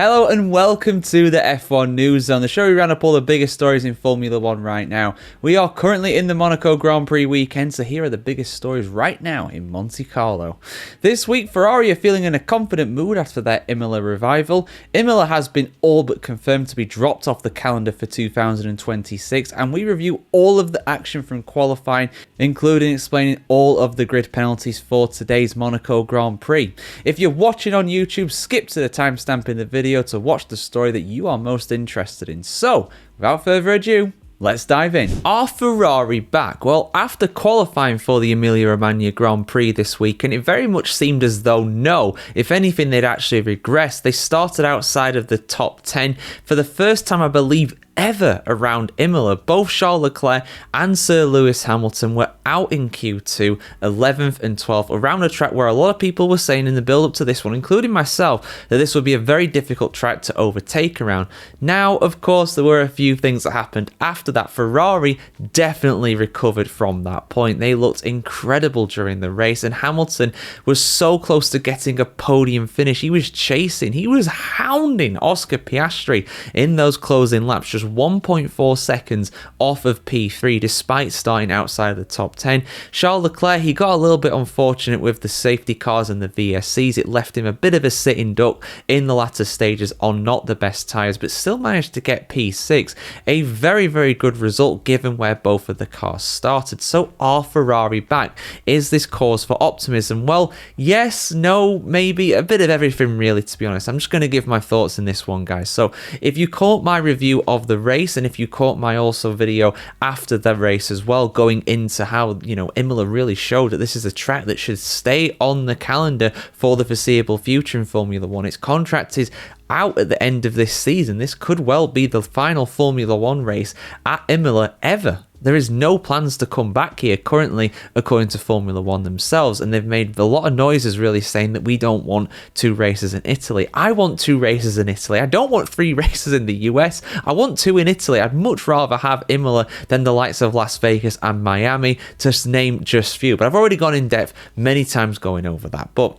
Hello and welcome to the F1 News Zone, the show we round up all the biggest stories in Formula 1 right now. We are currently in the Monaco Grand Prix weekend, so here are the biggest stories right now in Monte Carlo. This week, Ferrari are feeling in a confident mood after their Imola revival. Imola has been all but confirmed to be dropped off the calendar for 2026, and we review all of the action from qualifying, including explaining all of the grid penalties for today's Monaco Grand Prix. If you're watching on YouTube, skip to the timestamp in the video to watch the story that you are most interested in. So, without further ado, let's dive in. Are Ferrari back? Well, after qualifying for the Emilia-Romagna Grand Prix this week, and it very much seemed as though no, if anything, they'd actually regressed. They started outside of the top 10 for the first time, I believe, ever around Imola. Both Charles Leclerc and Sir Lewis Hamilton were out in Q2, 11th and 12th, around a track where a lot of people were saying in the build-up to this one, including myself, that this would be a very difficult track to overtake around. Now, of course, there were a few things that happened after that. Ferrari definitely recovered from that point. They looked incredible during the race, and Hamilton was so close to getting a podium finish. He was chasing, he was hounding Oscar Piastri in those closing laps, just 1.4 seconds off of P3 despite starting outside of the top 10. Charles Leclerc, he got a little bit unfortunate with the safety cars and the VSCs. It left him a bit of a sitting duck in the latter stages on not the best tyres, but still managed to get P6. A very, very good result given where both of the cars started. So are Ferrari back? Is this cause for optimism? Well, yes, no, maybe, a bit of everything really, to be honest. I'm just going to give my thoughts in this one, guys. So if you caught my review of the race, and if you caught my also video after the race as well, going into how, Imola really showed that this is a track that should stay on the calendar for the foreseeable future in Formula 1. Its contract is out at the end of this season. This could well be the final Formula 1 race at Imola ever. There is no plans to come back here currently, according to Formula 1 themselves, and they've made a lot of noises really saying that we don't want 2 races in Italy. I want 2 races in Italy. I don't want 3 races in the US. I want 2 in Italy. I'd much rather have Imola than the likes of Las Vegas and Miami, to name just few. But I've already gone in depth many times going over that. But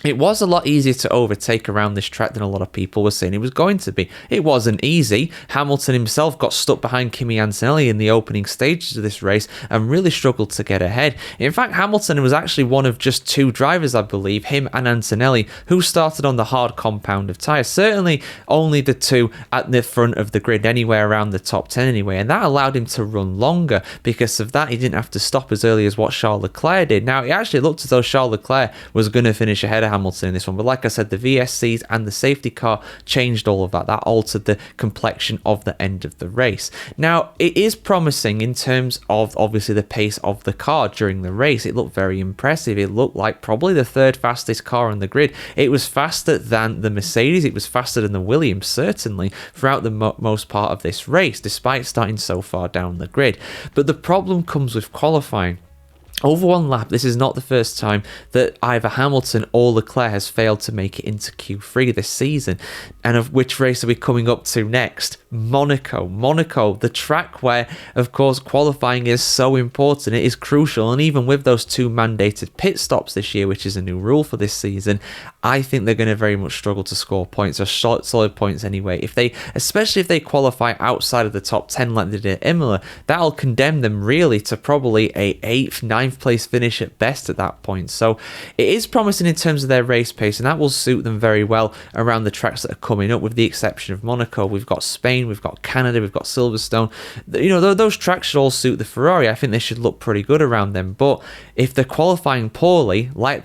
it was a lot easier to overtake around this track than a lot of people were saying it was going to be. It wasn't easy. Hamilton himself got stuck behind Kimi Antonelli in the opening stages of this race and really struggled to get ahead. In fact, Hamilton was actually one of just 2 drivers, I believe, him and Antonelli, who started on the hard compound of tyres. Certainly only the 2 at the front of the grid, anywhere around the top 10 anyway, and that allowed him to run longer. Because of that, he didn't have to stop as early as what Charles Leclerc did. Now, it actually looked as though Charles Leclerc was going to finish ahead of Hamilton in this one, but like I said, the VSCs and the safety car changed all of that. That altered the complexion of the end of the race. Now, it is promising in terms of obviously the pace of the car during the race. It looked very impressive. It looked like probably the 3rd fastest car on the grid. It was faster than the Mercedes. It was faster than the Williams, certainly, throughout the most part of this race, despite starting so far down the grid. But the problem comes with qualifying. Over one lap, this is not the first time that either Hamilton or Leclerc has failed to make it into Q3 this season. And of which race are we coming up to next? Monaco. Monaco, the track where, of course, qualifying is so important. It is crucial. And even with those 2 mandated pit stops this year, which is a new rule for this season, I think they're going to very much struggle to score points, or solid points anyway. Especially if they qualify outside of the top 10 like they did at Imola, that'll condemn them really to probably a 8th, 9th place finish at best at that point. So it is promising in terms of their race pace, and that will suit them very well around the tracks that are coming up, with the exception of Monaco. We've got Spain, we've got Canada, we've got Silverstone. Those tracks should all suit the Ferrari. I think they should look pretty good around them. But if they're qualifying poorly, like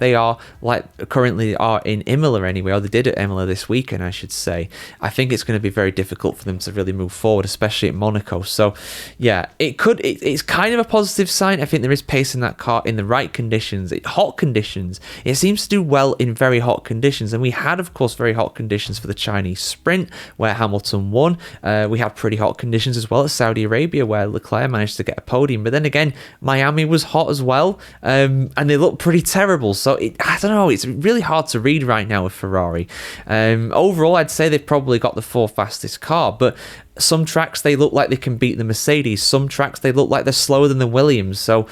currently are in Imola anyway, or they did at Imola this weekend, I should say, I think it's going to be very difficult for them to really move forward, especially at Monaco. So yeah, it's kind of a positive sign. I think there is pace in that car in the right conditions, hot conditions. It seems to do well in very hot conditions, and we had, of course, very hot conditions for the Chinese sprint where Hamilton won. We had pretty hot conditions as well at Saudi Arabia where Leclerc managed to get a podium, but then again, Miami was hot as well, and they looked pretty terrible. So I don't know, it's really hard to read right now with Ferrari. Overall, I'd say they've probably got the 4th fastest car, but some tracks they look like they can beat the Mercedes, some tracks they look like they're slower than the Williams. So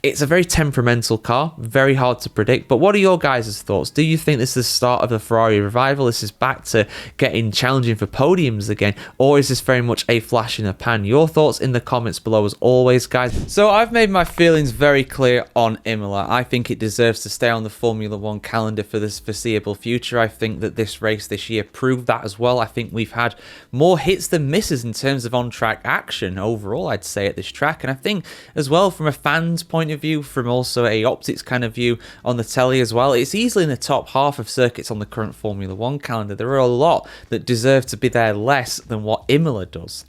It's a very temperamental car, very hard to predict. But what are your guys' thoughts? Do you think this is the start of the Ferrari revival? This is back to getting challenging for podiums again? Or is this very much a flash in the pan? Your thoughts in the comments below as always, guys. So I've made my feelings very clear on Imola. I think it deserves to stay on the Formula 1 calendar for this foreseeable future. I think that this race this year proved that as well. I think we've had more hits than misses in terms of on-track action overall, I'd say, at this track. And I think as well from a fan's point of view, from also a optics kind of view on the telly as well, it's easily in the top half of circuits on the current Formula 1 calendar. There are a lot that deserve to be there less than what Imola does.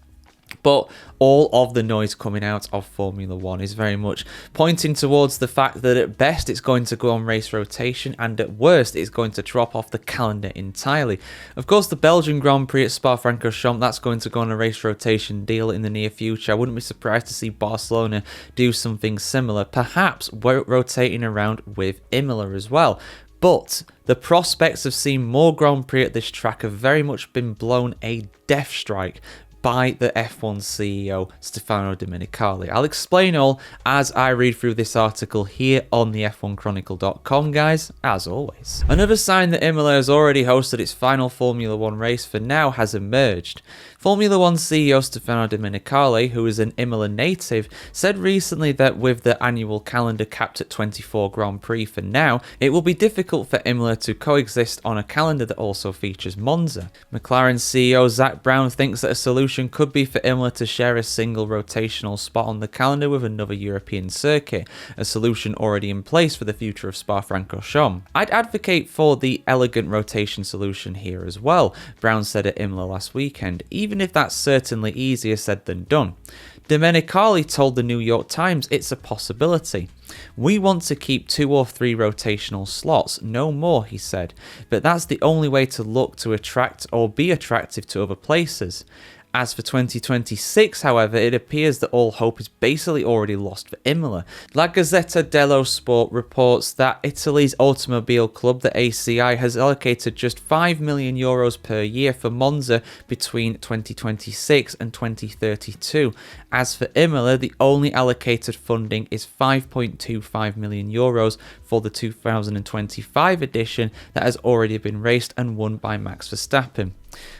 But all of the noise coming out of Formula 1 is very much pointing towards the fact that at best it's going to go on race rotation and at worst it's going to drop off the calendar entirely. Of course, the Belgian Grand Prix at Spa-Francorchamps, that's going to go on a race rotation deal in the near future. I wouldn't be surprised to see Barcelona do something similar, perhaps rotating around with Imola as well. But the prospects of seeing more Grand Prix at this track have very much been blown a death strike by the F1 CEO, Stefano Domenicali. I'll explain all as I read through this article here on the F1Chronicle.com, guys, as always. Another sign that Imola has already hosted its final Formula 1 race for now has emerged. Formula 1 CEO Stefano Domenicali, who is an Imola native, said recently that with the annual calendar capped at 24 Grand Prix for now, it will be difficult for Imola to coexist on a calendar that also features Monza. McLaren CEO Zak Brown thinks that a solution could be for Imola to share a single rotational spot on the calendar with another European circuit, a solution already in place for the future of Spa-Francorchamps. I'd advocate for the elegant rotation solution here as well, Brown said at Imola last weekend, even if that's certainly easier said than done. Domenicali told the New York Times it's a possibility. We want to keep 2 or 3 rotational slots, no more, he said, but that's the only way to look to attract or be attractive to other places. As for 2026, however, it appears that all hope is basically already lost for Imola. La Gazzetta dello Sport reports that Italy's automobile club, the ACI, has allocated just €5 million per year for Monza between 2026 and 2032. As for Imola, the only allocated funding is €5.25 million for the 2025 edition that has already been raced and won by Max Verstappen.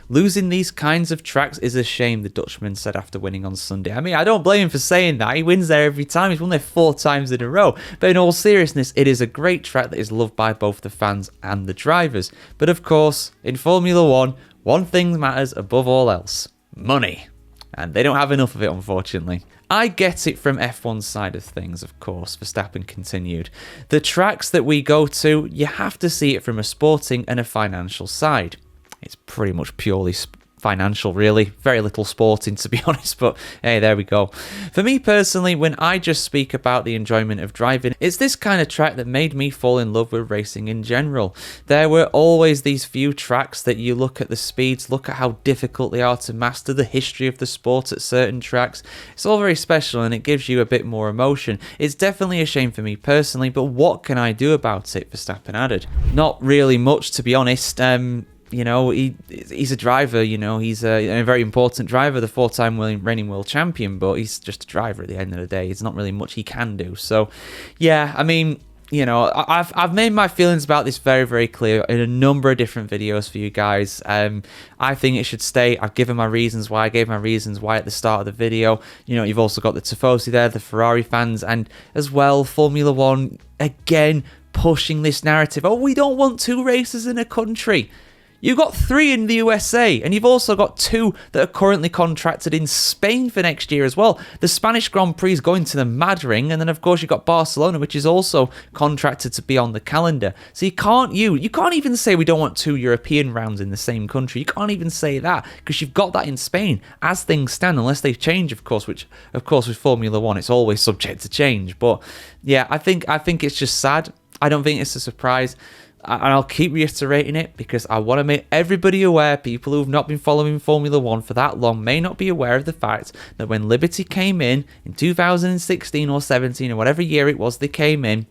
Losing these kinds of tracks is a shame, the Dutchman said after winning on Sunday. I mean, I don't blame him for saying that. He wins there every time. He's won there 4 times in a row. But in all seriousness, it is a great track that is loved by both the fans and the drivers. But of course, in Formula 1, one thing matters above all else: money. And they don't have enough of it, unfortunately. I get it from F1's side of things, of course, Verstappen continued. The tracks that we go to, you have to see it from a sporting and a financial side. It's pretty much purely financial, really. Very little sporting, to be honest, but hey, there we go. For me personally, when I just speak about the enjoyment of driving, it's this kind of track that made me fall in love with racing in general. There were always these few tracks that you look at the speeds, look at how difficult they are to master, the history of the sport at certain tracks. It's all very special and it gives you a bit more emotion. It's definitely a shame for me personally, but what can I do about it, Verstappen added. Not really much, to be honest. You know, he's a driver, you know, he's a very important driver, the 4-time reigning world champion, but he's just a driver at the end of the day. It's not really much he can do. So, yeah, I mean, you know, I've made my feelings about this very, very clear in a number of different videos for you guys. I think it should stay. I've given my reasons why. I gave my reasons why at the start of the video. You know, you've also got the Tifosi there, the Ferrari fans, and as well, Formula 1, again, pushing this narrative. Oh, we don't want 2 races in a country. You've got 3 in the USA, and you've also got 2 that are currently contracted in Spain for next year as well. The Spanish Grand Prix is going to the Madring, and then of course you've got Barcelona, which is also contracted to be on the calendar. So you can't even say we don't want 2 European rounds in the same country. You can't even say that, because you've got that in Spain as things stand, unless they change, of course, which of course with Formula 1 it's always subject to change. But yeah, I think it's just sad. I don't think it's a surprise. And I'll keep reiterating it because I want to make everybody aware. People who've not been following Formula 1 for that long may not be aware of the fact that when Liberty came in 2016 or 17 or whatever year it was they came in,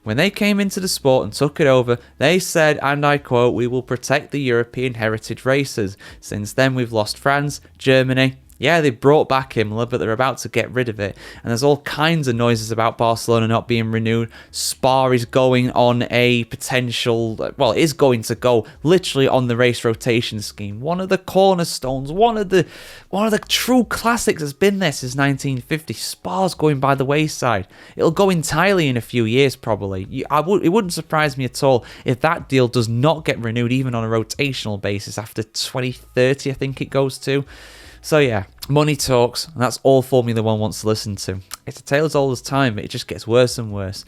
when they came into the sport and took it over, they said, and I quote, "We will protect the European heritage races." Since then, we've lost France, Germany, Yeah, they brought back Imola, but they're about to get rid of it. And there's all kinds of noises about Barcelona not being renewed. Spa is going on a potential, well, it is going to go literally on the race rotation scheme. One of the cornerstones, one of the true classics has been there since 1950. Spa's going by the wayside. It'll go entirely in a few years, probably. It wouldn't surprise me at all if that deal does not get renewed, even on a rotational basis, after 2030, I think it goes to. So yeah, money talks, and that's all Formula One wants to listen to. It's a tale as old as time, but it just gets worse and worse.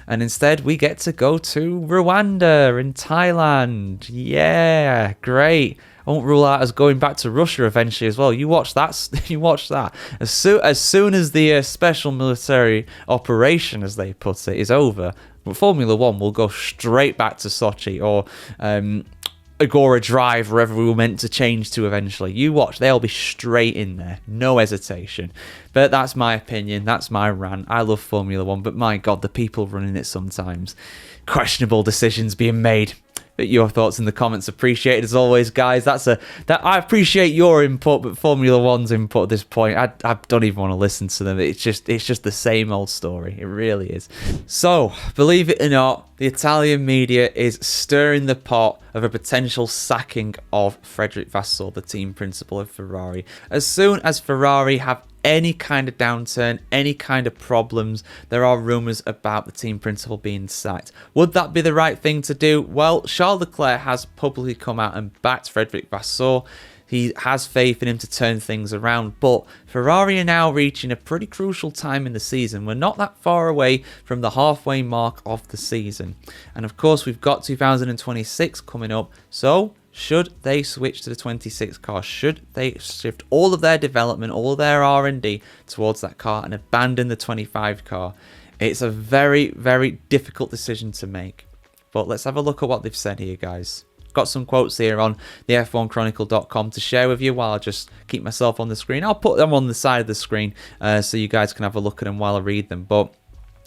And instead, we get to go to Rwanda in Thailand. Yeah, great. I won't rule out us going back to Russia eventually as well. You watch that. You watch that. As soon as the special military operation, as they put it, is over, Formula One will go straight back to Sochi or Agora Drive, wherever we were meant to change to eventually. You watch, they'll be straight in there, no hesitation. But that's my opinion, that's my rant. I love Formula One, but my God, the people running it sometimes. Questionable decisions being made. But your thoughts in the comments appreciated as always, guys. I appreciate your input, but Formula One's input at this point, I don't even want to listen to them. It's just the same old story. It really is. So, believe it or not, the Italian media is stirring the pot of a potential sacking of Frederic Vasseur, the team principal of Ferrari. As soon as Ferrari have any kind of downturn, any kind of problems, there are rumours about the team principal being sacked. Would that be the right thing to do? Well, Charles Leclerc has publicly come out and backed Frederic Vasseur. He has faith in him to turn things around, but Ferrari are now reaching a pretty crucial time in the season. We're not that far away from the halfway mark of the season. And of course, we've got 2026 coming up, so should they switch to the 26 car? Should they shift all of their development, all of their R&D towards that car and abandon the 25 car? It's a very, very difficult decision to make. But let's have a look at what they've said here, guys. Got some quotes here on the F1Chronicle.com to share with you while I just keep myself on the screen. I'll put them on the side of the screen so you guys can have a look at them while I read them. But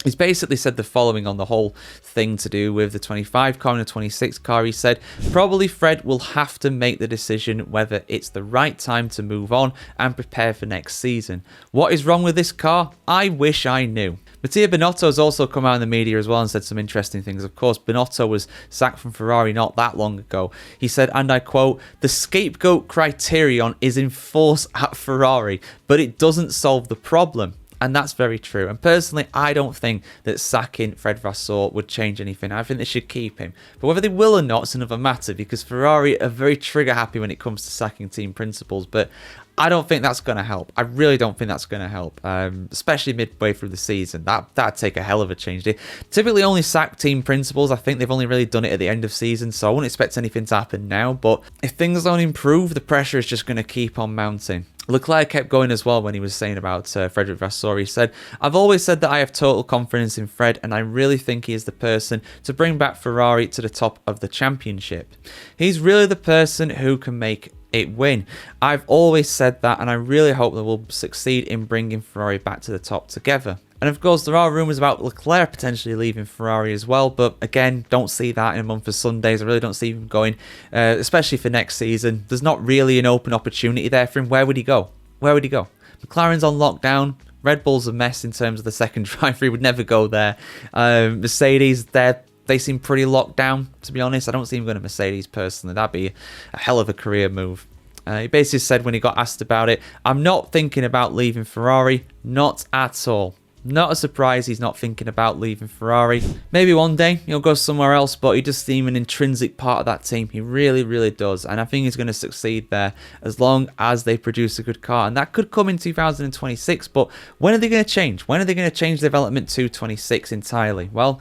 he's basically said the following on the whole thing to do with the 25 car and the 26 car. He said, probably Fred will have to make the decision whether it's the right time to move on and prepare for next season. What is wrong with this car? I wish I knew. Mattia Binotto has also come out in the media as well and said some interesting things. Of course, Binotto was sacked from Ferrari not that long ago. He said, and I quote, the scapegoat criterion is in force at Ferrari, but it doesn't solve the problem. And that's very true. And personally, I don't think that sacking Fred Vasseur would change anything. I think they should keep him. But whether they will or not is another matter, because Ferrari are very trigger happy when it comes to sacking team principals. But I don't think that's going to help. I really don't think that's going to help, especially midway through the season. That'd take a hell of a change. They typically only sack team principals. I think they've only really done it at the end of season, so I wouldn't expect anything to happen now. But if things don't improve, the pressure is just going to keep on mounting. Leclerc kept going as well when he was saying about Frederic Vasseur. He said, I've always said that I have total confidence in Fred, and I really think he is the person to bring back Ferrari to the top of the championship. He's really the person who can make it win. I've always said that, and I really hope that we'll succeed in bringing Ferrari back to the top together. And of course, there are rumours about Leclerc potentially leaving Ferrari as well, but again, don't see that in a month of Sundays. I really don't see him going, especially for next season. There's not really an open opportunity there for him. Where would he go? Where would he go? McLaren's on lockdown. Red Bull's a mess in terms of the second driver. He would never go there. Mercedes, they seem pretty locked down, to be honest. I don't see him going to Mercedes personally. That'd be a hell of a career move. He basically said when he got asked about it, I'm not thinking about leaving Ferrari. Not at all. Not a surprise he's not thinking about leaving Ferrari. Maybe one day he'll go somewhere else, but he does seem an intrinsic part of that team. He really, really does. And I think he's going to succeed there as long as they produce a good car. And that could come in 2026. But when are they going to change? When are they going to change development to 26 entirely? Well,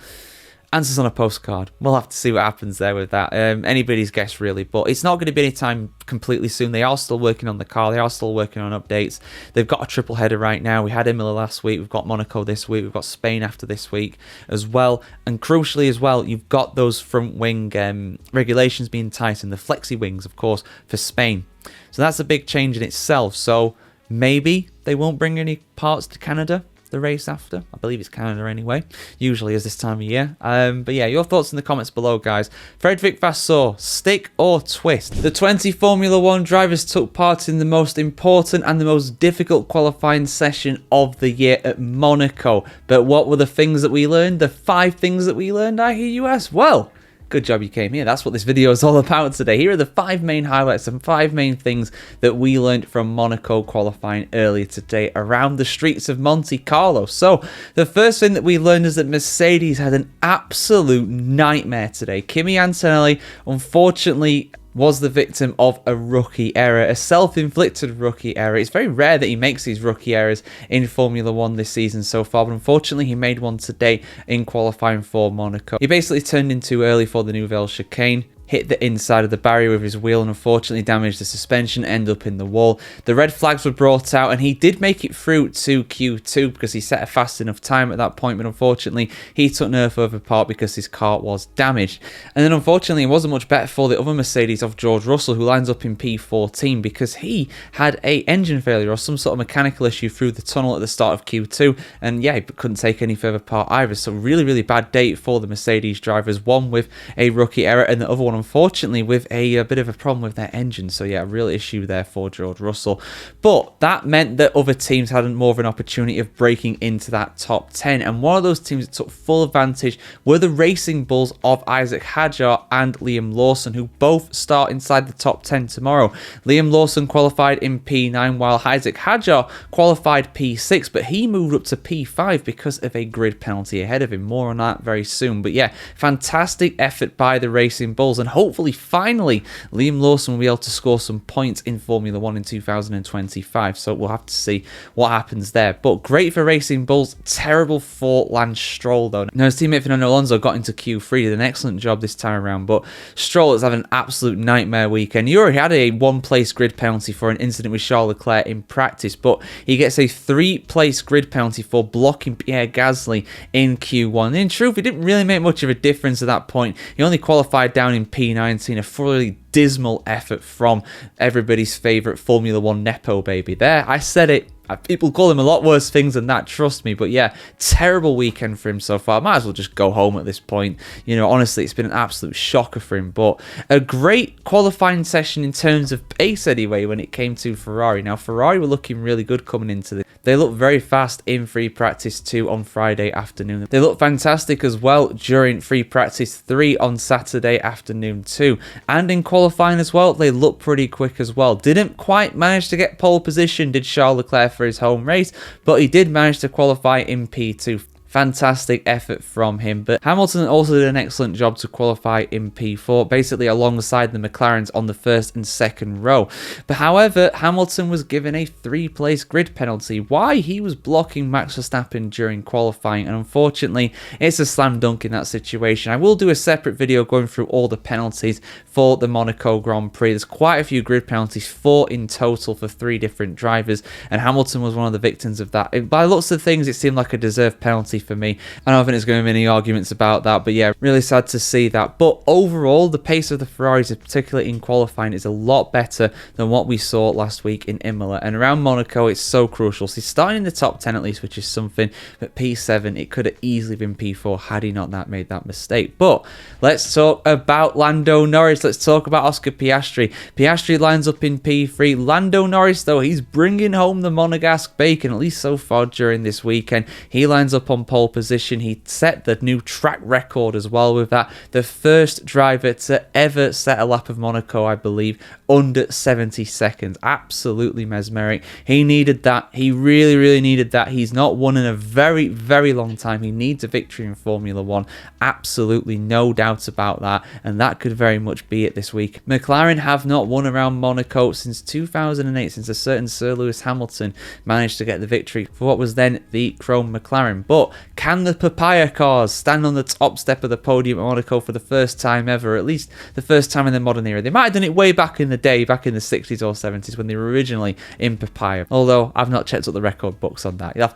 answers on a postcard. We'll have to see what happens there with that. Anybody's guess, really. But it's not going to be any time completely soon. They are still working on the car. They are still working on updates. They've got a triple header right now. We had Imola last week. We've got Monaco this week. We've got Spain after this week as well. And crucially as well, you've got those front wing regulations being tightened. The flexi wings, of course, for Spain. So that's a big change in itself. So maybe they won't bring any parts to Canada. the race after. I believe it's Canada anyway, usually is this time of year. But yeah, your thoughts in the comments below, guys. Frederic Vasseur, stick or twist? The 20 Formula 1 drivers took part in the most important and the most difficult qualifying session of the year at Monaco. But what were the things that we learned? The 5 things that we learned, I hear you ask? Well, good job you came here. That's what this video is all about today. Here are the 5 main highlights and 5 main things that we learned from Monaco qualifying earlier today around the streets of Monte Carlo. So the first thing that we learned is that Mercedes had an absolute nightmare today. Kimi Antonelli, unfortunately, was the victim of a rookie error, a self-inflicted rookie error. It's very rare that he makes these rookie errors in Formula 1 this season so far, but unfortunately he made one today in qualifying for Monaco. He basically turned in too early for the Nouvelle chicane, hit the inside of the barrier with his wheel and unfortunately damaged the suspension, ended up in the wall. The red flags were brought out and he did make it through to Q2 because he set a fast enough time at that point, but unfortunately he took no further part because his car was damaged. And then unfortunately it wasn't much better for the other Mercedes of George Russell, who lines up in P14 because he had a engine failure or some sort of mechanical issue through the tunnel at the start of Q2, and yeah, he couldn't take any further part either. So really bad day for the Mercedes drivers, one with a rookie error and the other one unfortunately with a bit of a problem with their engine. So yeah, a real issue there for George Russell. But that meant that other teams had more of an opportunity of breaking into that top 10. And one of those teams that took full advantage were the Racing Bulls of Isaac Hadjar and Liam Lawson, who both start inside the top 10 tomorrow. Liam Lawson qualified in P9 while Isaac Hadjar qualified P6, but he moved up to P5 because of a grid penalty ahead of him. More on that very soon. But yeah, fantastic effort by the Racing Bulls, and hopefully finally Liam Lawson will be able to score some points in Formula 1 in 2025, so we'll have to see what happens there. But great for Racing Bulls, terrible for Lance Stroll though. Now his teammate Fernando Alonso got into Q3, did an excellent job this time around, but Stroll has had an absolute nightmare weekend. He already had a 1-place grid penalty for an incident with Charles Leclerc in practice, but he gets a 3-place grid penalty for blocking Pierre Gasly in Q1. And in truth, it didn't really make much of a difference at that point. He only qualified down in P19, a fully dismal effort from everybody's favourite Formula 1 Nepo baby. There, I said it. People call him a lot worse things than that, trust me. But yeah, terrible weekend for him so far. Might as well just go home at this point. You know, honestly, it's been an absolute shocker for him. But a great qualifying session in terms of pace anyway when it came to Ferrari. Now, Ferrari were looking really good coming into this. They looked very fast in free practice 2 on Friday afternoon. They looked fantastic as well during free practice 3 on Saturday afternoon too. And in qualifying as well, they looked pretty quick as well. Didn't quite manage to get pole position, did Charles Leclerc, for his home race, but he did manage to qualify in P2. Fantastic effort from him. But Hamilton also did an excellent job to qualify in P4, basically alongside the McLarens on the first and second row. But however, Hamilton was given a 3-place grid penalty. Why? He was blocking Max Verstappen during qualifying, and unfortunately it's a slam dunk in that situation. I will do a separate video going through all the penalties for the Monaco Grand Prix. There's quite a few grid penalties, 4 in total for 3 different drivers, and Hamilton was one of the victims of that. By lots of things, it seemed like a deserved penalty for me. I don't think there's going to be any arguments about that, but yeah, really sad to see that. But overall, the pace of the Ferraris, particularly in qualifying, is a lot better than what we saw last week in Imola. And around Monaco, it's so crucial. So he's starting in the top 10 at least, which is something, but P7, it could have easily been P4 had he not made that mistake. But let's talk about Lando Norris. Let's talk about Oscar Piastri. Piastri lines up in P3. Lando Norris, though, he's bringing home the Monegasque bacon, at least so far during this weekend. He lines up on pole position. He set the new track record as well with that. The first driver to ever set a lap of Monaco, I believe, under 70 seconds. Absolutely mesmeric. He needed that. He really needed that. He's not won in a very long time. He needs a victory in Formula 1. Absolutely no doubt about that. And that could very much be it this week. McLaren have not won around Monaco since 2008, since a certain Sir Lewis Hamilton managed to get the victory for what was then the Chrome McLaren. But Can the papaya cars stand on the top step of the podium at Monaco for the first time ever, at least the first time in the modern era? They might have done it way back in the day, back in the 60s or 70s when they were originally in papaya. Although I've not checked up the record books on that. You have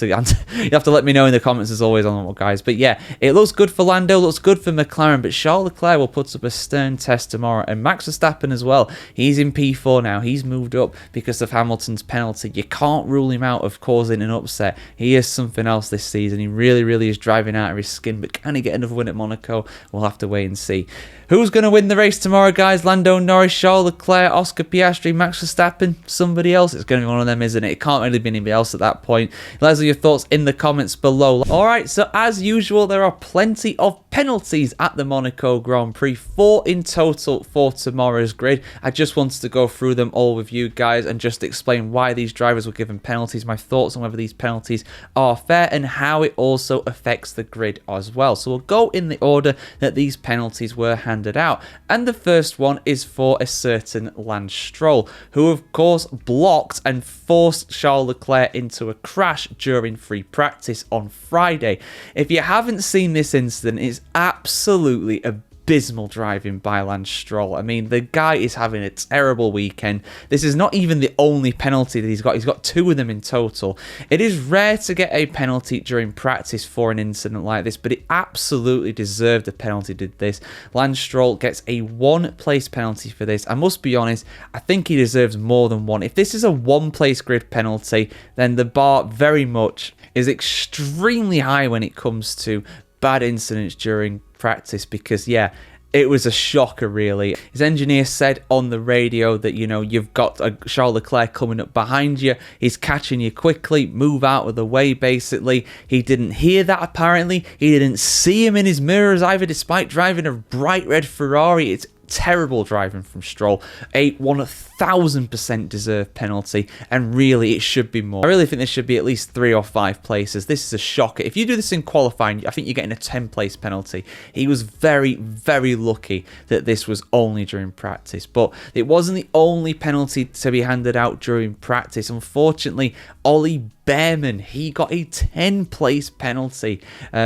to let me know in the comments as always on that, guys. But yeah, it looks good for Lando, looks good for McLaren, but Charles Leclerc will put up a stern test tomorrow, and Max Verstappen as well. He's in P4 now. He's moved up because of Hamilton's penalty. You can't rule him out of causing an upset. He is something else this season. He really is driving out of his skin, but can he get another win at Monaco? We'll have to wait and see. Who's going to win the race tomorrow, guys? Lando Norris, Charles Leclerc, Oscar Piastri, Max Verstappen, somebody else? It's going to be one of them, isn't it? It can't really be anybody else at that point. Let us know your thoughts in the comments below. Alright, so as usual, there are plenty of penalties at the Monaco Grand Prix. 4 in total for tomorrow's grid. I just wanted to go through them all with you guys and just explain why these drivers were given penalties, my thoughts on whether these penalties are fair, and how it also affects the grid as well. So we'll go in the order that these penalties were handed out. And the first one is for a certain Lance Stroll, who of course blocked and forced Charles Leclerc into a crash during free practice on Friday. If you haven't seen this incident, it's absolutely abysmal driving by Lance Stroll. I mean, the guy is having a terrible weekend. This is not even the only penalty that he's got. He's got 2 of them in total. It is rare to get a penalty during practice for an incident like this, but it absolutely deserved a penalty, did this. Lance Stroll gets a 1-place penalty for this. I must be honest, I think he deserves more than 1. If this is a 1-place grid penalty, then the bar very much is extremely high when it comes to bad incidents during practice, because yeah, it was a shocker really. His engineer said on the radio that, you know, you've got a Charles Leclerc coming up behind you, he's catching you quickly, move out of the way basically. He didn't hear that apparently, he didn't see him in his mirrors either, despite driving a bright red Ferrari. It's terrible driving from Stroll. A 1000% deserved penalty, and really it should be more. I really think this should be at least 3 or 5 places. This is a shocker. If you do this in qualifying, I think you're getting a 10-place penalty. He was very lucky that this was only during practice, but it wasn't the only penalty to be handed out during practice. Unfortunately, Ollie Bearman, he got a 10-place penalty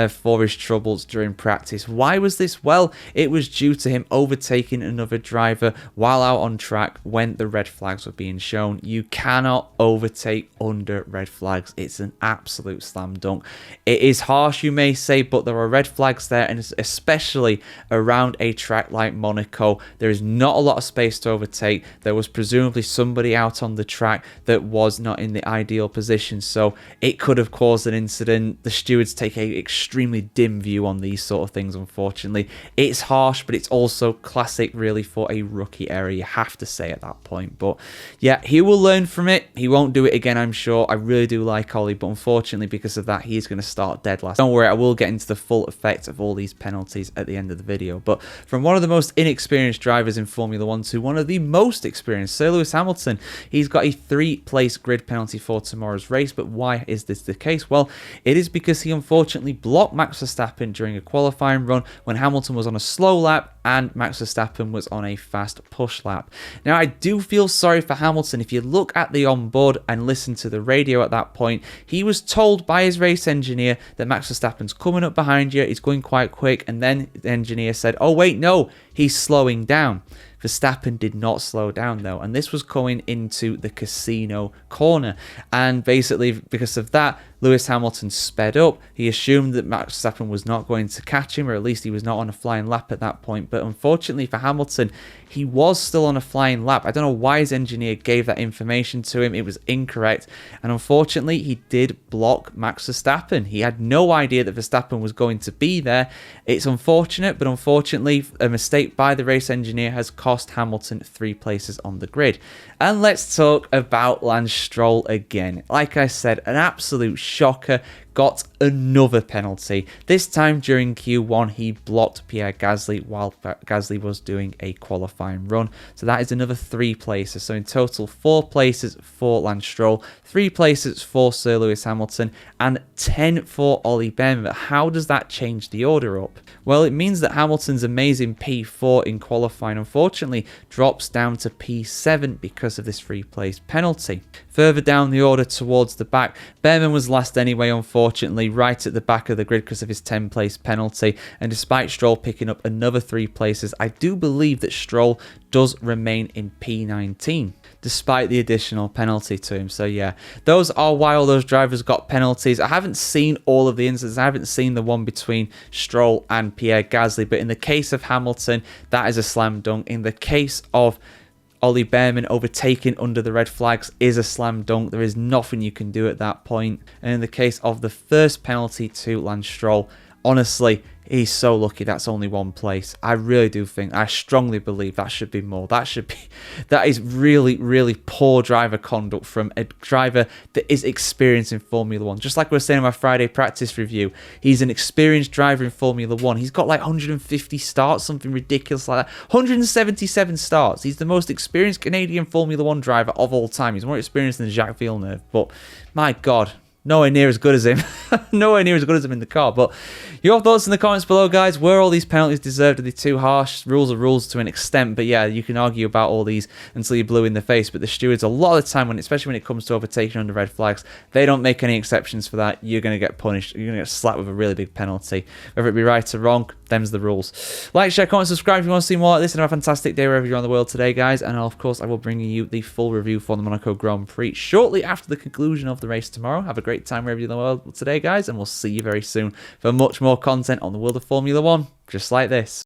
for his troubles during practice. Why was this? Well, it was due to him overtaking another driver while out on track when the red flags were being shown. You cannot overtake under red flags. It's an absolute slam dunk. It is harsh, you may say, but there are red flags there, and especially around a track like Monaco, there is not a lot of space to overtake. There was presumably somebody out on the track that was not in the ideal position, so it could have caused an incident. The stewards take an extremely dim view on these sort of things, unfortunately. It's harsh, but it's also classic really for a rookie error, you have to say at that point. But yeah, he will learn from it. He won't do it again, I'm sure. I really do like Ollie, but unfortunately because of that, he is going to start dead last. Don't worry, I will get into the full effect of all these penalties at the end of the video. But from one of the most inexperienced drivers in Formula 1 to one of the most experienced, Sir Lewis Hamilton, he's got a 3-place grid penalty for tomorrow's race. But why is this the case? Well, it is because he unfortunately blocked Max Verstappen during a qualifying run when Hamilton was on a slow lap and Max Verstappen was on a fast push lap. Now, I do feel sorry for Hamilton. If you look at the onboard and listen to the radio at that point, he was told by his race engineer that Max Verstappen's coming up behind you, he's going quite quick, and then the engineer said, oh wait, no, he's slowing down. Verstappen did not slow down though, and this was going into the casino corner, and basically because of that, Lewis Hamilton sped up. He assumed that Max Verstappen was not going to catch him, or at least he was not on a flying lap at that point, but unfortunately for Hamilton, he was still on a flying lap. I don't know why his engineer gave that information to him. It was incorrect, and unfortunately he did block Max Verstappen. He had no idea that Verstappen was going to be there. It's unfortunate, but unfortunately a mistake by the race engineer has cost Hamilton 3 places on the grid. And let's talk about Lance Stroll again. Like I said, an absolute shocker. Got another penalty. This time during Q1, he blocked Pierre Gasly while Gasly was doing a qualifying run. So that is another 3 places. So in total, 4 places for Lance Stroll, 3 places for Sir Lewis Hamilton, and 10 for Ollie Bearman. But how does that change the order up? Well, it means that Hamilton's amazing P4 in qualifying, unfortunately, drops down to P7 because of this 3-place penalty. Further down the order towards the back, Bearman was last anyway, unfortunately. unfortunately, right at the back of the grid because of his 10th place penalty. And despite Stroll picking up another 3 places, I do believe that Stroll does remain in P19 despite the additional penalty to him. So yeah, those are why all those drivers got penalties. I haven't seen all of the incidents. I haven't seen the one between Stroll and Pierre Gasly, but in the case of Hamilton, that is a slam dunk. In the case of Ollie Behrman overtaking under the red flags is a slam dunk. There is nothing you can do at that point. And in the case of the first penalty to Lance Stroll, honestly, he's so lucky that's only 1 place. I really do think, I strongly believe that should be more. That is really, really poor driver conduct from a driver that is experienced in Formula 1. Just like we were saying in my Friday practice review, he's an experienced driver in Formula 1. He's got like 150 starts, something ridiculous like that. 177 starts. He's the most experienced Canadian Formula 1 driver of all time. He's more experienced than Jacques Villeneuve, but my God, nowhere near as good as him. Nowhere near as good as him in the car. But your thoughts in the comments below, guys. Were all these penalties deserved? Are they too harsh? Rules are rules to an extent. But yeah, you can argue about all these until you're blue in the face. But the stewards, a lot of the time, especially when it comes to overtaking under red flags, they don't make any exceptions for that. You're going to get punished. You're going to get slapped with a really big penalty. Whether it be right or wrong, them's the rules. Like, share, comment, subscribe if you want to see more like this. And have a fantastic day wherever you're on the world today, guys. And of course, I will bring you the full review for the Monaco Grand Prix shortly after the conclusion of the race tomorrow. Have a great time wherever you're in the world today, guys. And we'll see you very soon for much more content on the world of Formula 1, just like this.